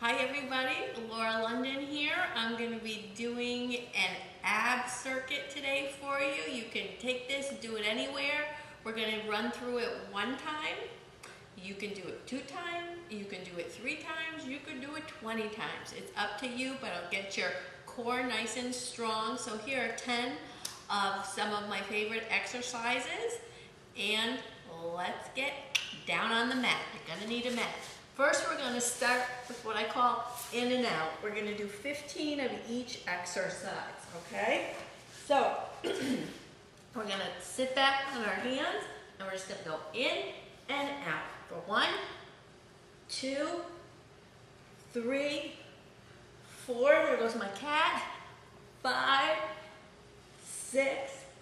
Hi everybody, Laura London here. I'm going to be doing an ab circuit today for you. You can take this, do it anywhere. We're going to run through it one time. You can do it 2 times, you can do it 3 times, you can do it 20 times. It's up to you, but it'll get your core nice and strong. So here are 10 of some of my favorite exercises, and let's get down on the mat. You're going to need a mat. First, we're going to start with what I call in and out. We're going to do 15 of each exercise, okay? So, we're going to sit back on our hands, and we're just going to go in and out for 1, 2, 3, 4, there goes my cat, 5, 6,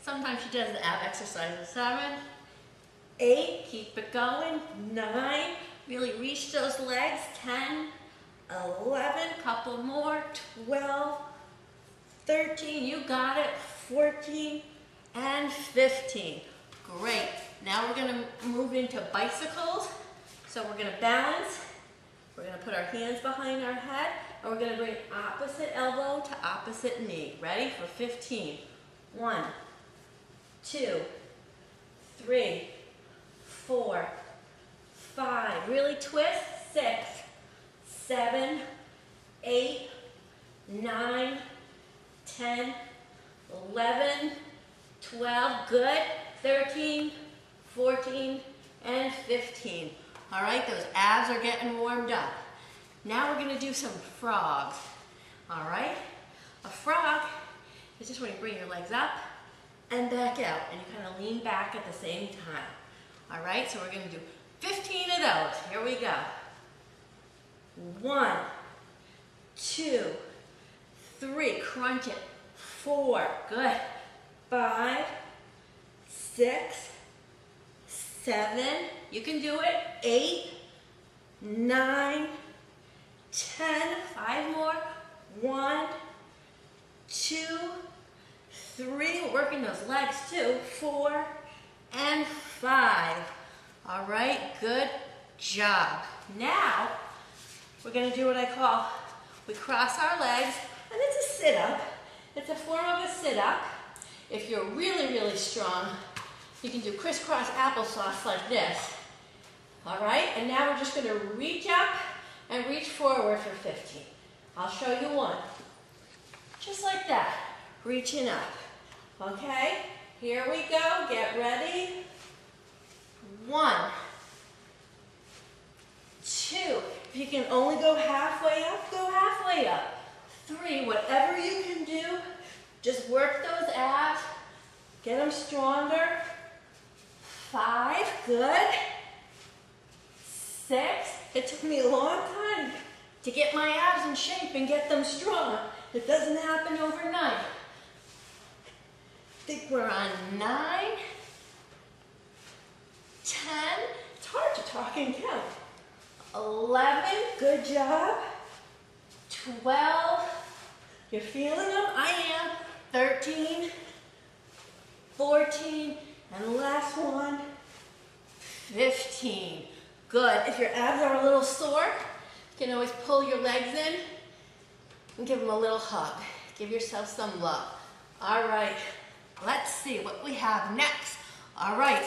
sometimes she does the ab exercises, 7, 8, keep it going, 9, really reach those legs, 10, 11, couple more, 12, 13, you got it, 14, and 15. Great. Now we're going to move into bicycles. So we're going to balance, we're going to put our hands behind our head, and we're going to bring opposite elbow to opposite knee. Ready for 15. 1, 2, 3, 4, 5, really twist, 6, 7, 8, 9, 10, 11, 12, good, 13, 14, and 15. All right, those abs are getting warmed up. Now we're going to do some frogs. All right, a frog is just when you bring your legs up and back out, and you kind of lean back at the same time. All right, so we're going to do 15 of those. Here we go. 1, 2, 3, crunch it. 4, good. 5, 6, 7, you can do it. 8, 9, 10, 5 more. 1, 2, 3, working those legs too. 4, and 5. All right, good job. Now, we're going to do what I call, we cross our legs, and it's a sit-up. It's a form of a sit-up. If you're really, really strong, you can do crisscross applesauce like this. All right, and now we're just going to reach up and reach forward for 15. I'll show you one. Just like that, reaching up. Okay, here we go, get ready. 1, 2, if you can only go halfway up, go halfway up. 3, whatever you can do, just work those abs, get them stronger. 5, good. 6, it took me a long time to get my abs in shape and get them strong. It doesn't happen overnight. I think we're on 9, 10, it's hard to talk and count. 11, good job. 12, you're feeling them? I am. 13, 14, and last one, 15. Good. If your abs are a little sore, you can always pull your legs in and give them a little hug. Give yourself some love. All right, let's see what we have next. All right,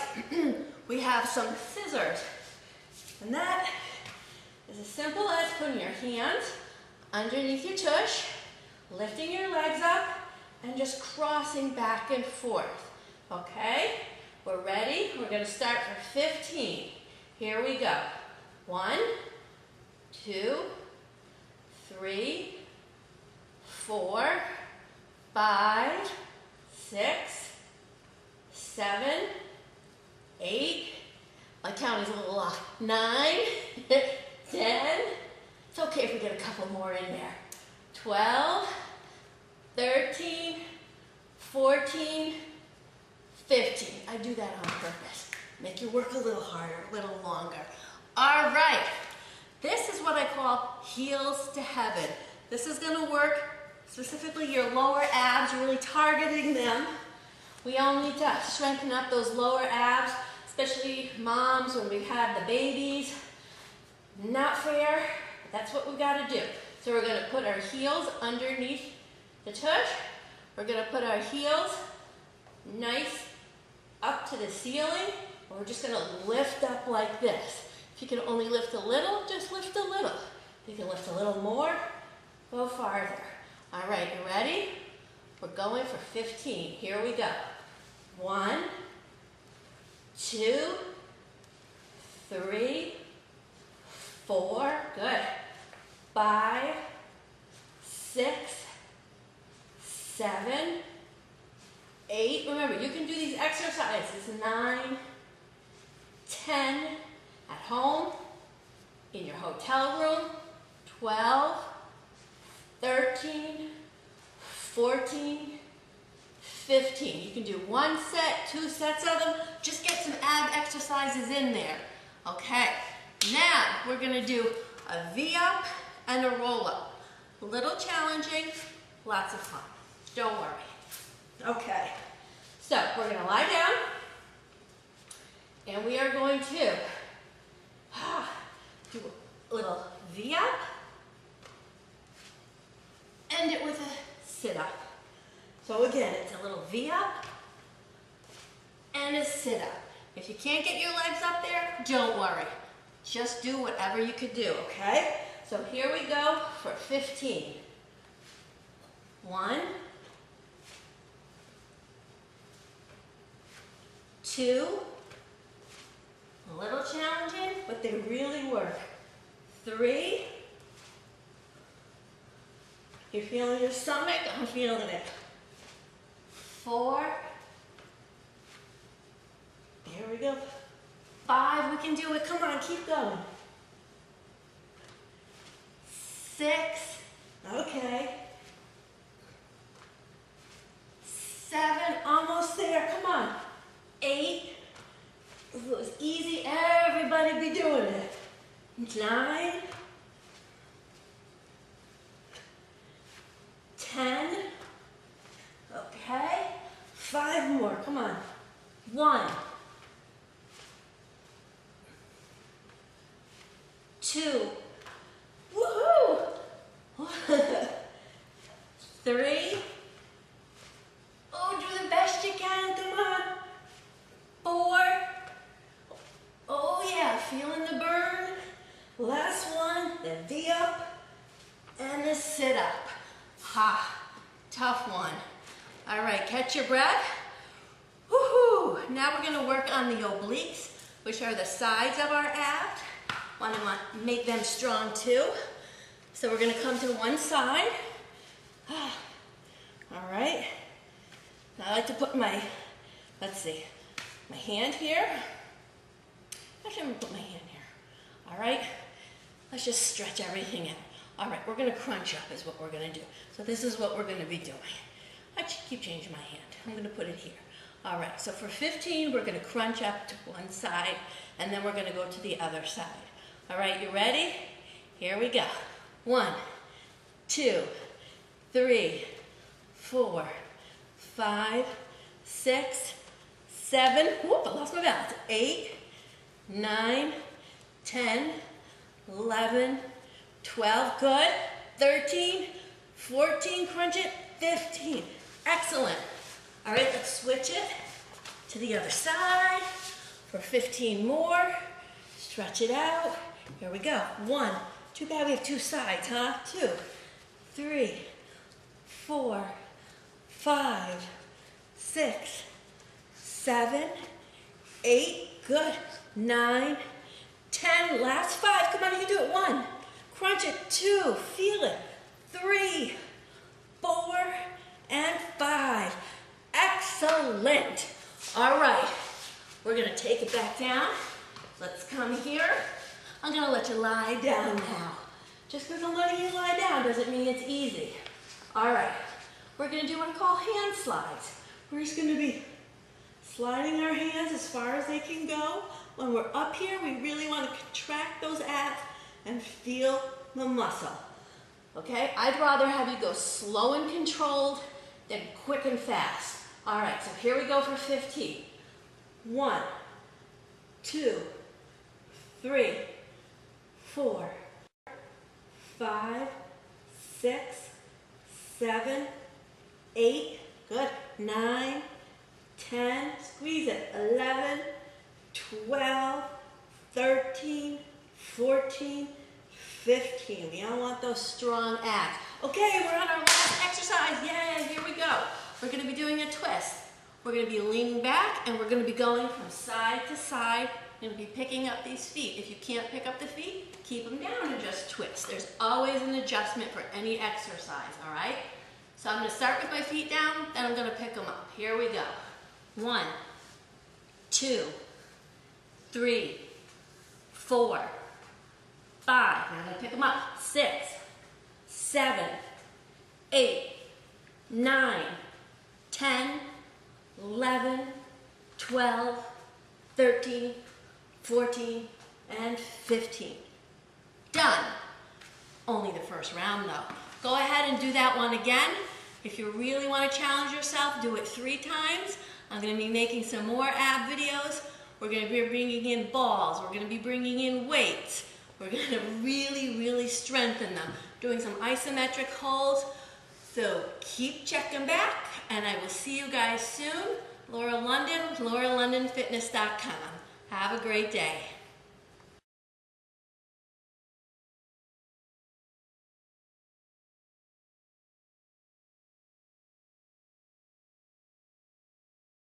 we have some scissors. And that is as simple as putting your hands underneath your tush, lifting your legs up, and just crossing back and forth. Okay? We're ready. We're going to start for 15. Here we go. 1, 2, 3, 4, 5, 6, 7, 8, my count is a little off, 9, 10, it's okay if we get a couple more in there, 12, 13, 14, 15. I do that on purpose. Make your work a little harder, a little longer. All right, this is what I call heels to heaven. This is going to work specifically your lower abs, really targeting them. We all need to strengthen up those lower abs, especially moms when we've had the babies. Not fair that's what we got to do. So we're going to put our heels underneath the tush. We're going to put our heels nice up to the ceiling. We're just going to lift up like this. If you can only lift a little, just lift a little. If you can lift a little more, go farther. All right, you ready? We're going for 15. Here we go. 1, 2, 3, 4, good. 5, 6, 7, 8. Remember, you can do these exercises. 9, 10, at home, in your hotel room. 12, 13, 14, 15. You can do 1 set, 2 sets of them. Just get some ab exercises in there. Okay, now we're gonna do a V-up and a roll-up. A little challenging, lots of fun. Don't worry. Okay, so we're gonna lie down and we are going to do a little V-up, end it with a sit-up. So again, it's a little V-up and a sit-up. If you can't get your legs up there, don't worry. Just do whatever you could do, okay? So here we go for 15. 1, 2, a little challenging, but they really work. 3, you're feeling your stomach, I'm feeling it. 4, here we go. 5, we can do it, come on, keep going. 6, okay. 7, almost there, come on. 8, if it was easy, everybody be doing it. 9, 10, okay. 5 more, come on. 1, 2, woohoo! 3, oh, do the best you can, come on. 4, oh yeah, feeling the burn. Last one, the V-up and the sit-up. Ha, tough one. All right, catch your breath. Woohoo! Now we're gonna work on the obliques, which are the sides of our abs. Want to make them strong too. So we're gonna come to one side. All right. Now I like to put my, let's see, my hand here. Actually, I'm gonna put my hand here. All right. Let's just stretch everything out. All right, we're gonna crunch up is what we're gonna do. So this is what we're gonna be doing. I keep changing my hand. I'm gonna put it here. All right, so for 15, we're gonna crunch up to one side, and then we're gonna go to the other side. All right, you ready? Here we go. 1, 2, 3, 4, 5, 6, 7, whoop, I lost my balance. 8, 9, 10, 11, 12, good. 13, 14, crunch it, 15. Excellent. All right, let's switch it to the other side for 15 more. Stretch it out. Here we go. 1, too bad we have 2 sides, huh? 2, 3, 4, 5, 6, 7, 8, good. 9, 10, last 5. Come on, you can do it. 1, crunch it. 2, feel it. 3, 4, and 5. Excellent. All right, we're gonna take it back down. Let's come here. I'm gonna let you lie down now. Just because I'm letting you lie down doesn't mean it's easy. All right, we're gonna do what I call hand slides. We're just gonna be sliding our hands as far as they can go. When we're up here, we really wanna contract those abs and feel the muscle. Okay, I'd rather have you go slow and controlled than quick and fast. All right, so here we go for 15. 1, 2, 3, 4, 5, 6, 7, 8, good, 9, 10, squeeze it, 11, 12, 13, 14, 15. We all want those strong abs. Okay, we're on our last exercise. Yay, here we go. We're going to be doing a twist. We're going to be leaning back and we're going to be going from side to side. We're going to be picking up these feet. If you can't pick up the feet, keep them down and just twist. There's always an adjustment for any exercise, all right? So I'm going to start with my feet down, then I'm going to pick them up. Here we go. 1, 2, 3, 4, 5. Now I'm going to pick them up. 6, 7, 8, 9, 10, 11, 12, 13, 14, and 15. Done. Only the first round though. Go ahead and do that one again. If you really want to challenge yourself, do it 3 times. I'm going to be making some more ab videos. We're going to be bringing in balls. We're going to be bringing in weights. We're going to really strengthen them. Doing some isometric holds. So keep checking back, and I will see you guys soon. Laura London, LauraLondonFitness.com. Have a great day.